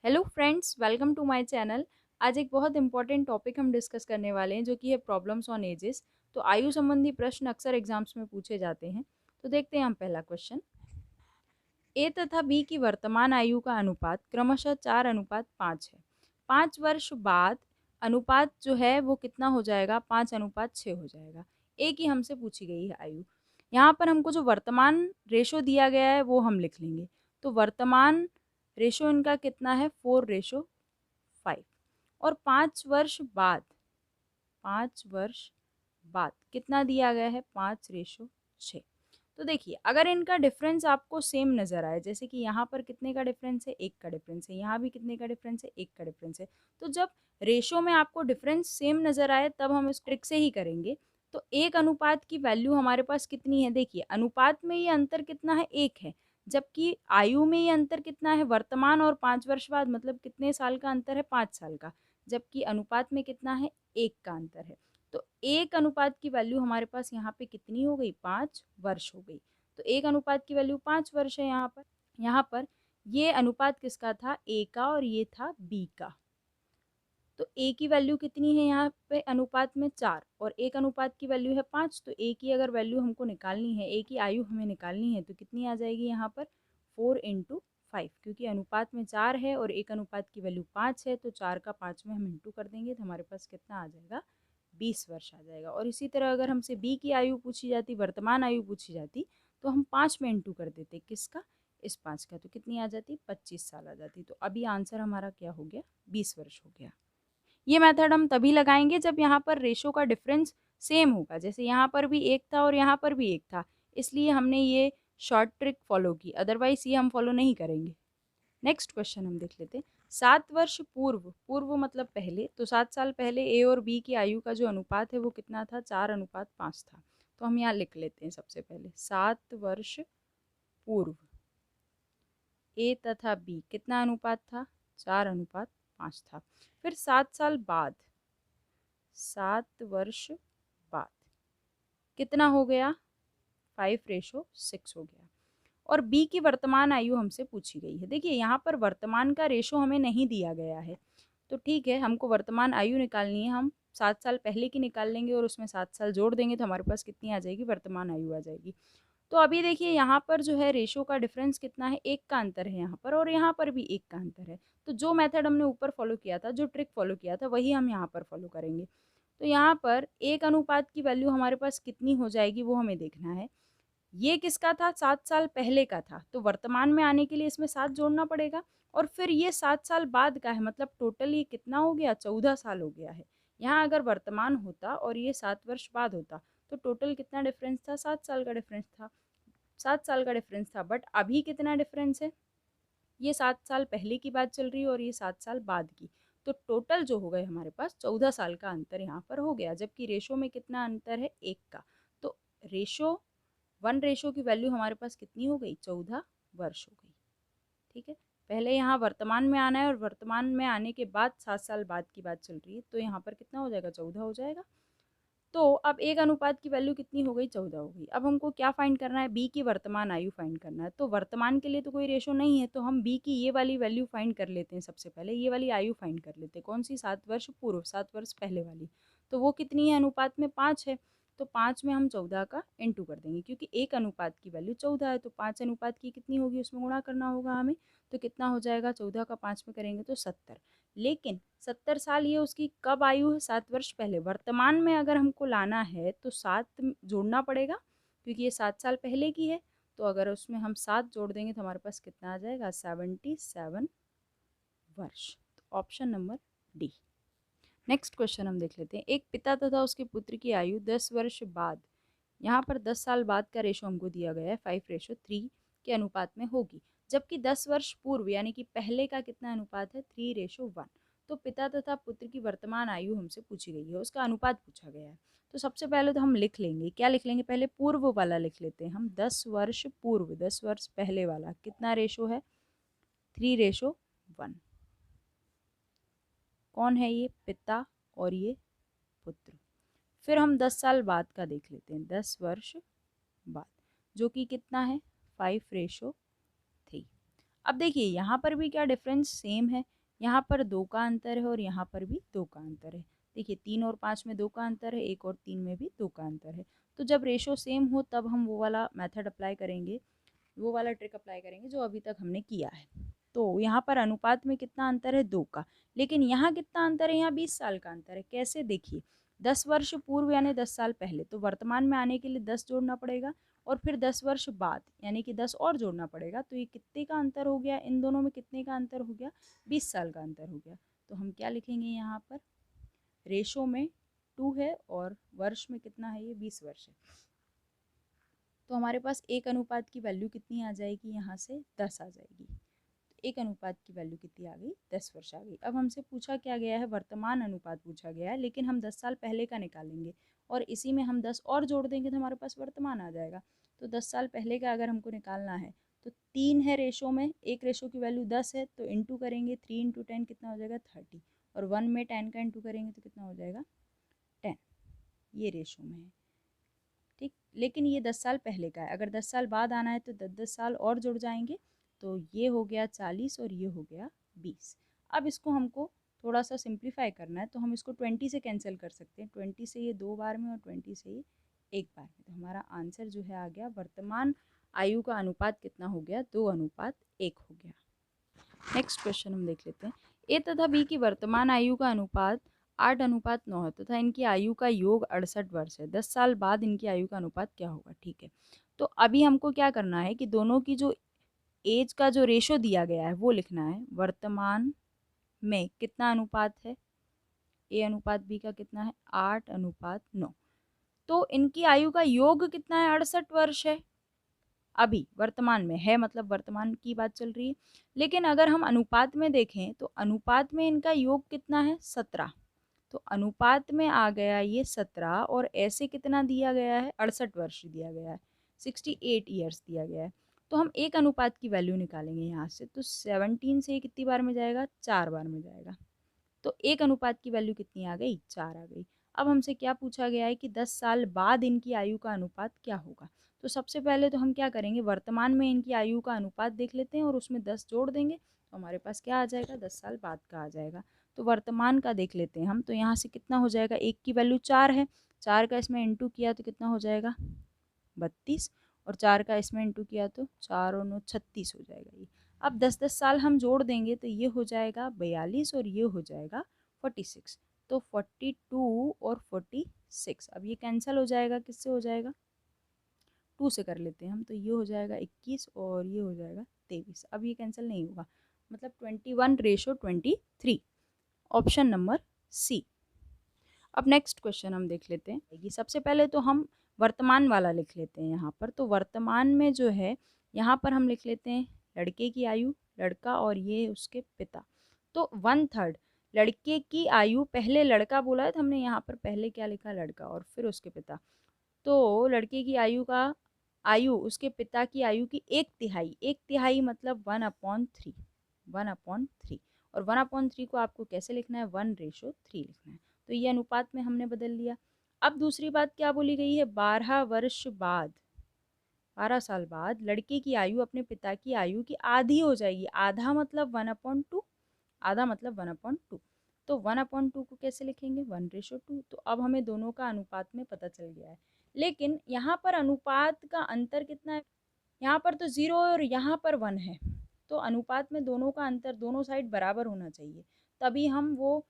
Hello friends, welcome to my channel. आज एक बहुत इंपॉर्टेंट टॉपिक हम डिस्कस करने वाले हैं जो कि है प्रॉब्लम्स ऑन एजेस। तो आयु संबंधी प्रश्न अक्सर एग्जाम्स में पूछे जाते हैं। तो देखते हैं हम पहला क्वेश्चन। ए तथा बी की वर्तमान आयु का अनुपात क्रमशः 4:5 है। 5 वर्ष बाद अनुपात जो है वो कितना हो जाएगा? 5:6 हो जाएगा। ए की हमसे पूछी गई है आयु। यहाँ पर हमको जो वर्तमान रेशो दिया गया है वो हम लिख लेंगे। तो वर्तमान रेशो इनका कितना है? 4:5। और 5 वर्ष बाद कितना दिया गया है? 5:6। तो देखिए, अगर इनका डिफरेंस आपको सेम नजर आए, जैसे कि यहाँ पर कितने का डिफरेंस है? 1 का डिफरेंस है। यहाँ भी कितने का डिफरेंस है? 1 का डिफरेंस है। तो जब रेशो में आपको डिफरेंस सेम नजर आए तब हम इस ट्रिक से ही करेंगे। तो एक अनुपात की वैल्यू हमारे पास कितनी है? देखिए, अनुपात में ये अंतर कितना है? 1 है। जबकि आयु में ये अंतर कितना है? वर्तमान और 5 वर्ष बाद, मतलब कितने साल का अंतर है? 5 साल का। जबकि अनुपात में कितना है? 1 का अंतर है। तो एक अनुपात की वैल्यू हमारे पास यहाँ पे कितनी हो गई? 5 वर्ष हो गई। तो एक अनुपात की वैल्यू 5 वर्ष है। यहाँ पर ये अनुपात किसका था? ए का, और ये था बी का। तो ए की वैल्यू कितनी है यहाँ पे अनुपात में? 4, और एक अनुपात की वैल्यू है 5। तो ए की अगर वैल्यू हमको निकालनी है, ए की आयु हमें निकालनी है, तो कितनी आ जाएगी यहाँ पर? 4 × 5, क्योंकि अनुपात में 4 है और एक अनुपात की वैल्यू 5 है। तो 4 का 5 में हम इंटू कर देंगे तो हमारे पास कितना आ जाएगा? 20 वर्ष आ जाएगा। और इसी तरह अगर हमसे बी की आयु पूछी जाती, वर्तमान आयु पूछी जाती, तो हम 5 में इंटू कर देते। किसका? इस 5 का। तो कितनी आ जाती? 25 साल आ जाती। तो अभी आंसर हमारा क्या हो गया? 20 वर्ष हो गया। ये मेथड हम तभी लगाएंगे जब यहाँ पर रेशो का डिफरेंस सेम होगा। जैसे यहाँ पर भी 1 था और यहाँ पर भी 1 था, इसलिए हमने ये शॉर्ट ट्रिक फॉलो की, अदरवाइज ये हम फॉलो नहीं करेंगे। नेक्स्ट क्वेश्चन हम देख लेते हैं। 7 वर्ष पूर्व, पूर्व मतलब पहले, तो 7 साल पहले ए और बी की आयु का जो अनुपात है वो कितना था? 4:5 था। तो हम यहाँ लिख लेते हैं सबसे पहले 7 वर्ष पूर्व ए तथा बी कितना अनुपात था? 4:5 था। फिर 7 साल बाद, 7 वर्ष बाद कितना हो गया? 5:6 हो गया। और बी की वर्तमान आयु हमसे पूछी गई है। देखिए, यहाँ पर वर्तमान का रेशो हमें नहीं दिया गया है, तो ठीक है, हमको वर्तमान आयु निकालनी है। हम 7 साल पहले की निकाल लेंगे और उसमें 7 साल जोड़ देंगे तो हमारे पास कितनी आ जाएगी? वर्तमान आयु आ जाएगी। तो अभी देखिए, यहाँ पर जो है रेशो का डिफरेंस कितना है? 1 का अंतर है यहाँ पर, और यहाँ पर भी 1 का अंतर है। तो जो मेथड हमने ऊपर फॉलो किया था, जो ट्रिक फॉलो किया था, वही हम यहाँ पर फॉलो करेंगे। तो यहाँ पर एक अनुपात की वैल्यू हमारे पास कितनी हो जाएगी वो हमें देखना है। ये किसका था? 7 साल पहले का था, तो वर्तमान में आने के लिए इसमें 7 जोड़ना पड़ेगा। और फिर ये 7 साल बाद का है, मतलब टोटल ये कितना हो गया? 14 साल हो गया है। यहाँ अगर वर्तमान होता और ये 7 वर्ष बाद होता, तो टोटल कितना डिफरेंस था? 7 साल का डिफरेंस था। 7 साल का डिफरेंस था। बट अभी कितना डिफरेंस है? ये 7 साल पहले की बात चल रही है और ये 7 साल बाद की। तो टोटल जो हो गए हमारे पास 14 साल का अंतर यहाँ पर हो गया। जबकि रेशो में कितना अंतर है? 1 का। तो रेशो 1 रेशो की वैल्यू हमारे पास कितनी हो गई? 14 वर्ष हो गई। ठीक है, पहले यहाँ वर्तमान में आना है और वर्तमान में आने के बाद 7 साल बाद की बात चल रही है, तो यहाँ पर कितना हो जाएगा? 14 हो जाएगा। तो अब एक अनुपात की वैल्यू कितनी हो गई? 14 हो गई। अब हमको क्या फाइंड करना है? बी की वर्तमान आयु फाइंड करना है। तो वर्तमान के लिए तो कोई रेशो नहीं है, तो हम बी की ये वाली वैल्यू फाइंड कर लेते हैं। सबसे पहले ये वाली आयु फाइंड कर लेते हैं। कौन सी? 7 वर्ष पूर्व, 7 वर्ष पहले वाली। तो वो कितनी है? अनुपात में 5 है। तो 5 में हम 14 का इंटू कर देंगे, क्योंकि एक अनुपात की वैल्यू 14 है। तो 5 अनुपात की कितनी होगी? उसमें गुणा करना होगा हमें। तो कितना हो जाएगा? 14 का 5 में करेंगे तो 70। लेकिन 70 साल ये उसकी कब आयु है? 7 वर्ष पहले। वर्तमान में अगर हमको लाना है तो 7 जोड़ना पड़ेगा, क्योंकि ये 7 साल पहले की है। तो अगर उसमें हम 7 जोड़ देंगे तो हमारे पास कितना आ जाएगा? 77 वर्ष। तो option number D. Next question हम देख लेते हैं। एक पिता तथा उसके पुत्र की आयु 10 वर्ष बाद, यहाँ पर 10 साल बाद का रेशो हमको दिया गया है 5:3 के अनुपात में होगी। जबकि 10 वर्ष पूर्व यानी कि पहले का कितना अनुपात है? 3:1। तो पिता तथा पुत्र की वर्तमान आयु हमसे पूछी गई है, उसका अनुपात पूछा गया है। तो सबसे पहले तो हम लिख लेंगे, क्या लिख लेंगे? पहले पूर्व वाला लिख लेते हैं हम। 10 वर्ष पूर्व, 10 वर्ष पहले वाला कितना रेशो है? 3:1। कौन है ये? पिता और ये पुत्र। फिर हम 10 साल बाद का देख लेते हैं, 10 वर्ष बाद, जो कि कितना है? 5:3। अब देखिए यहाँ पर भी क्या डिफरेंस सेम है, यहाँ पर 2 का अंतर है और यहाँ पर भी 2 का अंतर है। देखिए 3 और 5 में 2 का अंतर है, 1 और 3 में भी 2 का अंतर है। तो जब रेशो सेम हो तब हम वो वाला मेथड अप्लाई करेंगे, वो वाला ट्रिक अप्लाई करेंगे जो अभी तक हमने किया है। तो यहाँ पर अनुपात में कितना अंतर है, 2 का, लेकिन यहाँ कितना अंतर है, यहाँ 20 साल का अंतर है। कैसे, देखिए 10 वर्ष पूर्व यानी 10 साल पहले, तो वर्तमान में आने के लिए 10 जोड़ना पड़ेगा और फिर 10 वर्ष बाद यानी कि 10 और जोड़ना पड़ेगा। तो ये कितने का अंतर हो गया, इन दोनों में कितने का अंतर हो गया, 20 साल का अंतर हो गया। तो हम क्या लिखेंगे यहाँ पर, रेशो में 2 है और वर्ष में कितना है, ये 20 वर्ष है। तो हमारे पास एक अनुपात की वैल्यू कितनी आ जाएगी, यहाँ से 10 आ जाएगी। एक अनुपात की वैल्यू कितनी आ गई, 10 वर्ष आ गई। अब हमसे पूछा क्या गया है, वर्तमान अनुपात पूछा गया है, लेकिन हम 10 साल पहले का निकालेंगे और इसी में हम 10 और जोड़ देंगे तो हमारे पास वर्तमान आ जाएगा। तो 10 साल पहले का अगर हमको निकालना है तो 3 है रेशो में, एक रेशो की वैल्यू 10 है तो इंटू करेंगे, 3 इंटू 10 कितना हो जाएगा, 30, और 1 में 10 का इंटू करेंगे तो कितना हो जाएगा, 10। ये रेशो में है, ठीक। लेकिन ये 10 साल पहले का है, अगर 10 साल बाद आना है तो 10-10 साल और जुड़ जाएंगे, तो ये हो गया 40 और ये हो गया 20। अब इसको हमको थोड़ा सा सिंप्लीफाई करना है, तो हम इसको 20 से कैंसिल कर सकते हैं। 20 से ये 2 बार में और 20 से ये 1 बार में, तो हमारा आंसर जो है आ गया, वर्तमान आयु का अनुपात कितना हो गया, 2:1 हो गया। नेक्स्ट क्वेश्चन हम देख लेते हैं। ए तथा बी की वर्तमान आयु का अनुपात 8:9 है तथा इनकी आयु का योग 68 वर्ष है। 10 साल बाद इनकी आयु का अनुपात क्या होगा, ठीक है। तो अभी हमको क्या करना है कि दोनों की जो एज का जो रेशो दिया गया है वो लिखना है। वर्तमान में कितना अनुपात है, ए अनुपात बी का कितना है, 8:9। तो इनकी आयु का योग कितना है, 68 वर्ष है। अभी वर्तमान में है, मतलब वर्तमान की बात चल रही है। लेकिन अगर हम अनुपात में देखें तो अनुपात में इनका योग कितना है, 17। तो अनुपात में आ गया ये 17 और ऐसे कितना दिया गया है, 68 वर्ष दिया गया है, 68 ईयर्स दिया गया है। तो हम एक अनुपात की वैल्यू निकालेंगे यहाँ से, तो 17 से कितनी बार में जाएगा, 4 बार में जाएगा। तो एक अनुपात की वैल्यू कितनी आ गई, 4 आ गई। अब हमसे क्या पूछा गया है कि 10 साल बाद इनकी आयु का अनुपात क्या होगा। तो सबसे पहले तो हम क्या करेंगे, वर्तमान में इनकी आयु का अनुपात देख लेते हैं और उसमें 10 जोड़ देंगे तो हमारे पास क्या आ जाएगा, 10 साल बाद का आ जाएगा। तो वर्तमान का देख लेते हैं हम, तो यहाँ से कितना हो जाएगा, एक की वैल्यू 4 है, 4 का इसमें इंटू किया तो कितना हो जाएगा, 32, और 4 का इसमें इंटू किया तो 4 और 9 36 हो जाएगा ये। अब 10-10 साल हम जोड़ देंगे तो ये हो जाएगा 42 और ये हो जाएगा 46। तो 42 और 46, अब ये कैंसिल हो जाएगा, किससे हो जाएगा, 2 से कर लेते हैं हम, तो ये हो जाएगा 21 और ये हो जाएगा 23। अब ये कैंसिल नहीं होगा, मतलब 21:23, ऑप्शन नंबर सी। अब नेक्स्ट क्वेश्चन हम देख लेते हैं। सबसे पहले तो हम वर्तमान वाला लिख लेते हैं यहाँ पर। तो वर्तमान में जो है यहाँ पर हम लिख लेते हैं लड़के की आयु, लड़का और ये उसके पिता। तो 1/3 लड़के की आयु, पहले लड़का बोला है तो हमने यहाँ पर पहले क्या लिखा, लड़का, और फिर उसके पिता। तो लड़के की आयु उसके पिता की आयु की 1/3, 1/3 मतलब 1/3, 1/3, और 1/3 को आपको कैसे लिखना है, 1:3 लिखना है। तो ये अनुपात में हमने बदल लिया। अब दूसरी बात क्या बोली गई है, 12 वर्ष बाद, 12 साल बाद लड़के की आयु अपने पिता की आयु की आधी हो जाएगी। आधा मतलब 1/2, आधा मतलब 1/2। तो 1/2 को कैसे लिखेंगे, 1:2। तो अब हमें दोनों का अनुपात में पता चल गया है। लेकिन यहाँ पर अनुपात का अंतर कितना है, यहाँ पर तो 0 और यहाँ पर 1 है। तो अनुपात में दोनों का अंतर, दोनों साइड बराबर होना चाहिए, तभी हम वो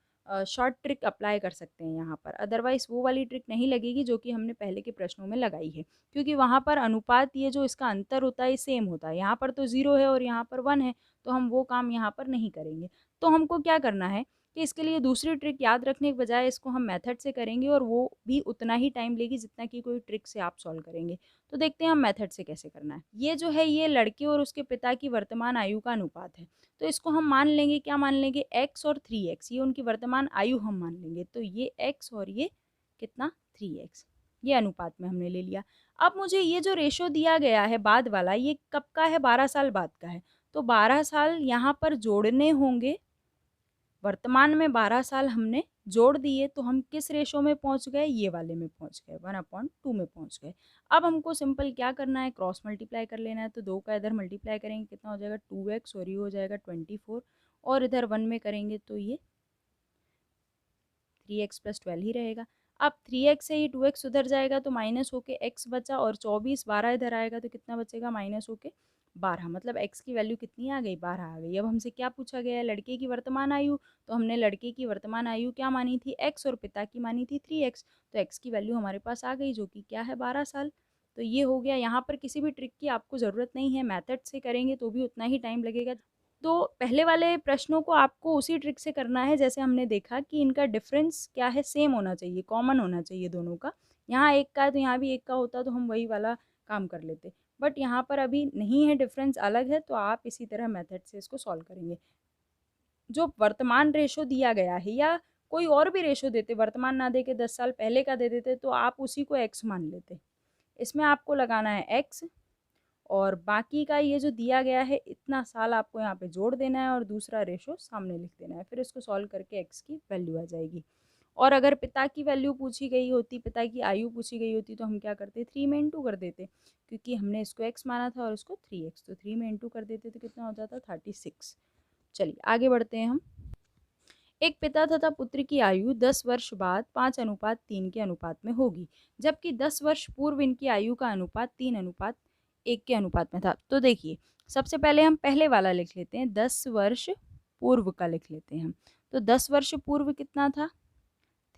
शॉर्ट ट्रिक अप्लाई कर सकते हैं यहाँ पर। अदरवाइज़ वो वाली ट्रिक नहीं लगेगी जो कि हमने पहले के प्रश्नों में लगाई है, क्योंकि वहाँ पर अनुपात, ये जो इसका अंतर होता है, सेम होता है। यहाँ पर तो 0 है और यहाँ पर 1 है, तो हम वो काम यहाँ पर नहीं करेंगे। तो हमको क्या करना है कि इसके लिए दूसरी ट्रिक याद रखने के बजाय इसको हम मेथड से करेंगे, और वो भी उतना ही टाइम लेगी जितना कि कोई ट्रिक से आप सॉल्व करेंगे। तो देखते हैं हम मेथड से कैसे करना है। ये जो है ये लड़के और उसके पिता की वर्तमान आयु का अनुपात है। तो इसको हम मान लेंगे, क्या मान लेंगे, x और 3x, ये उनकी वर्तमान आयु हम मान लेंगे। तो ये x और ये कितना, 3x, ये अनुपात में हमने ले लिया। अब मुझे ये जो रेशो दिया गया है बाद वाला, ये कब का है, 12 साल बाद का है। तो 12 साल यहाँ पर जोड़ने होंगे वर्तमान में 12 साल हमने जोड़ दिए तो हम किस रेशो में पहुंच गए, ये वाले में पहुंच गए, 1/2 में पहुंच गए। अब हमको सिंपल क्या करना है, क्रॉस मल्टीप्लाई कर लेना है। तो 2 का इधर मल्टीप्लाई करेंगे कितना हो जाएगा 2x, और ये हो जाएगा 24, और इधर 1 में करेंगे तो ये 3x + 12 ही रहेगा। अब 3x से ही 2x उधर जाएगा तो माइनस होके x बचा, और 24 12 इधर आएगा तो कितना बचेगा, माइनस होके 12। मतलब x की वैल्यू कितनी आ गई, 12 आ गई। अब हमसे क्या पूछा गया है, लड़के की वर्तमान आयु। तो हमने लड़के की वर्तमान आयु क्या मानी थी, x, और पिता की मानी थी 3x। तो x की वैल्यू हमारे पास आ गई, जो कि क्या है, 12 साल। तो ये हो गया। यहाँ पर किसी भी ट्रिक की आपको ज़रूरत नहीं है, मैथड से करेंगे तो भी उतना ही टाइम लगेगा। तो पहले वाले प्रश्नों को आपको उसी ट्रिक से करना है, जैसे हमने देखा कि इनका डिफरेंस क्या है, सेम होना चाहिए, कॉमन होना चाहिए दोनों का। यहाँ एक का है तो यहाँ भी एक का होता तो हम वही वाला काम कर लेते, बट यहाँ पर अभी नहीं है, डिफरेंस अलग है, तो आप इसी तरह मेथड से इसको सॉल्व करेंगे। जो वर्तमान रेशो दिया गया है, या कोई और भी रेशो देते, वर्तमान ना दे के 10 साल पहले का दे देते, तो आप उसी को एक्स मान लेते। इसमें आपको लगाना है एक्स, और बाकी का ये जो दिया गया है इतना साल आपको यहाँ पे जोड़ देना है, और दूसरा रेशो सामने लिख देना है। फिर इसको सॉल्व करके एक्स की वैल्यू आ जाएगी। और अगर पिता की वैल्यू पूछी गई होती, पिता की आयु पूछी गई होती, तो हम क्या करते, 3 में इंटू कर देते, क्योंकि हमने इसको एक्स माना था और इसको 3x, तो 3 में इंटू कर देते तो कितना हो जाता, 36। चलिए आगे बढ़ते हैं हम। एक पिता तथा पुत्र की आयु 10 वर्ष बाद 5:3 के अनुपात में होगी, जबकि 10 वर्ष पूर्व इनकी आयु का अनुपात 3:1 के अनुपात में था। तो देखिए, सबसे पहले हम पहले वाला लिख लेते हैं, 10 वर्ष पूर्व का लिख लेते हैं हम। तो 10 वर्ष पूर्व कितना था,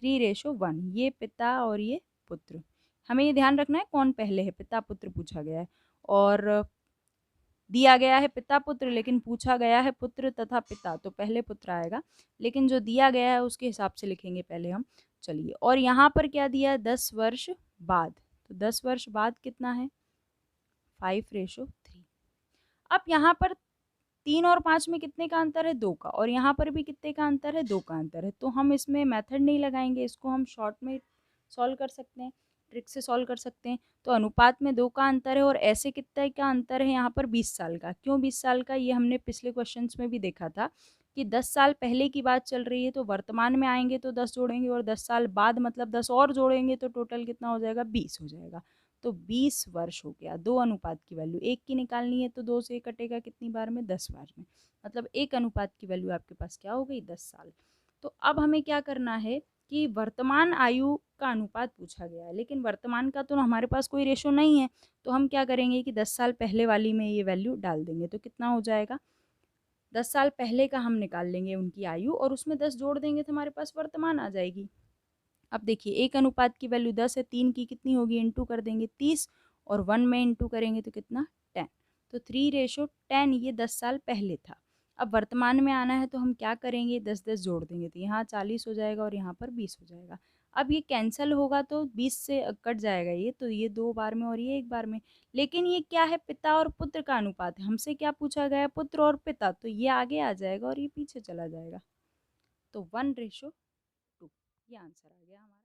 3:1। ये पिता और ये पुत्र। हमें ये ध्यान रखना है कौन पहले है, पिता पुत्र पूछा गया है, और दिया गया है पिता पुत्र, लेकिन पूछा गया है पुत्र तथा पिता, तो पहले पुत्र आएगा, लेकिन जो दिया गया है उसके हिसाब से लिखेंगे पहले हम। चलिए, और यहाँ पर क्या दिया है, 10 वर्ष बाद। तो 10 वर्ष बाद कितना है, 5:3। अब यहाँ पर 3 और 5 में कितने का अंतर है, 2 का, और यहाँ पर भी कितने का अंतर है, 2 का अंतर है। तो हम इसमें मेथड नहीं लगाएंगे, इसको हम शॉर्ट में सॉल्व कर सकते हैं, ट्रिक से सॉल्व कर सकते हैं। तो अनुपात में 2 का अंतर है, और ऐसे कितने का अंतर है यहाँ पर, 20 साल का। क्यों 20 साल का, ये हमने पिछले क्वेश्चंस में भी देखा था कि 10 साल पहले की बात चल रही है, तो वर्तमान में आएंगे तो 10 जोड़ेंगे, और 10 साल बाद मतलब 10 और जोड़ेंगे, तो टोटल कितना हो जाएगा, 20 हो जाएगा। तो 20 वर्ष हो गया। 2 अनुपात की वैल्यू, एक की निकालनी है तो 2 से कटेगा कितनी बार में, 10 बार में। मतलब एक अनुपात की वैल्यू आपके पास क्या हो गई, 10 साल। तो अब हमें क्या करना है कि वर्तमान आयु का अनुपात पूछा गया है, लेकिन वर्तमान का तो हमारे पास कोई रेशो नहीं है, तो हम क्या करेंगे कि 10 साल पहले वाली में ये वैल्यू डाल देंगे। तो कितना हो जाएगा, 10 साल पहले का हम निकाल लेंगे उनकी आयु, और उसमें 10 जोड़ देंगे तो हमारे पास वर्तमान आ जाएगी। अब देखिए, एक अनुपात की वैल्यू 10 है, 3 की कितनी होगी, इंटू कर देंगे 30, और 1 में इंटू करेंगे तो कितना, 10। तो 3:10, ये 10 साल पहले था। अब वर्तमान में आना है तो हम क्या करेंगे, 10-10 जोड़ देंगे, तो यहाँ 40 हो जाएगा और यहाँ पर 20 हो जाएगा। अब ये कैंसिल होगा तो 20 से कट जाएगा ये, तो ये 2 बार में और ये 1 बार में। लेकिन ये क्या है, पिता और पुत्र का अनुपात है, हमसे क्या पूछा गया है, पुत्र और पिता, तो ये आगे आ जाएगा और ये पीछे चला जाएगा। तो 1:2, ये आंसर आ गया हमारा।